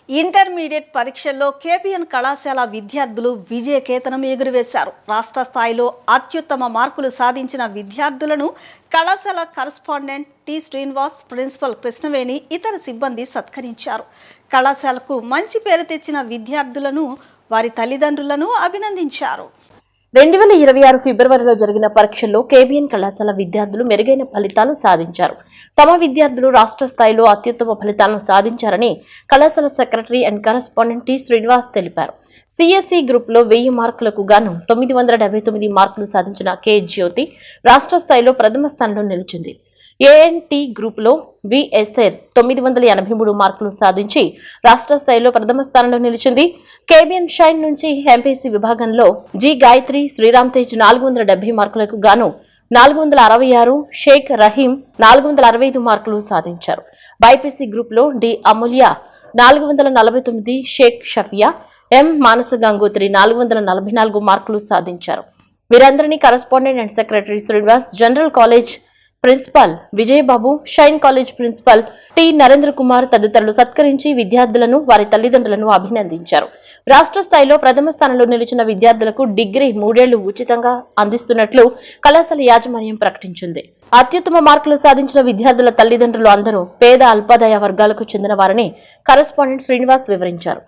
Intermediate పరీక్షల్లో KPN కళాశాల విద్యార్థులు విజయకేతనం ఎగురవేశారు. రాష్ట్ర స్థాయిలో అత్యుత్తమ మార్కులు సాధించిన విద్యార్థులను కళాశాల correspondent T Srinivas, principal Krishnaveni, ఇతర సిబ్బంది సత్కరించారు. కళాశాలకు మంచి పేరు తెచ్చిన విద్యార్థులను, వారి తల్లిదండ్రులను అభినందించారు. 2026 ఫిబ్రవరిలో జరిగిన పరీక్షల్లో కేబీఎన్ కళాశాల విద్యార్థులు మెరుగైన ఫలితాలు సాధించారు. తమ విద్యార్థులు రాష్ట్ర స్థాయిలో అత్యుత్తమ ఫలితాలను సాధించారని కళాశాల secretary and correspondent T Srinivas తెలిపారు. సిఎస్ఈ గ్రూప్లో 1000 మార్కులకు గాను 979 మార్కులు సాధించిన కె జ్యోతి రాష్ట్ర స్థాయిలో ప్రథమ స్థానంలో నిలిచింది. ఏఎన్టీ గ్రూప్లో విఎస్ఆర్ 983 మార్కులు సాధించి రాష్ట్ర స్థాయిలో ప్రథమ స్థానంలో నిలిచింది. కేబీఎన్ షైన్ నుంచి ఎంపీసీ విభాగంలో జి గాయత్రి, శ్రీరామ్ తేజ్ 470 మార్కులకు గాను 466, షేక్ రహీం 465 మార్కులు సాధించారు. బైపీసీ గ్రూప్లో డి అమూల్య 449, షేక్ షఫియా, ఎం మానస గంగోత్రి 444 మార్కులు సాధించారు. వీరందరినీ correspondent and secretary Srinivas, general college principal Vijayababu, shine college principal T Narendra Kumar తదితరులు సత్కరించి విద్యార్థులను, వారి తల్లిదండ్రులను అభినందించారు. రాష్ట్ర స్థాయిలో ప్రథమ స్థానంలో నిలిచిన విద్యార్థులకు డిగ్రీ 3 ఏళ్లు ఉచితంగా అందిస్తున్నట్లు కళాశాల యాజమాన్యం ప్రకటించింది. అత్యుత్తమ మార్కులు సాధించిన విద్యార్థుల తల్లిదండ్రులు అందరూ పేద, అల్పాదాయ వర్గాలకు చెందిన వారని కరస్పాండెంట్ శ్రీనివాస్ వివరించారు.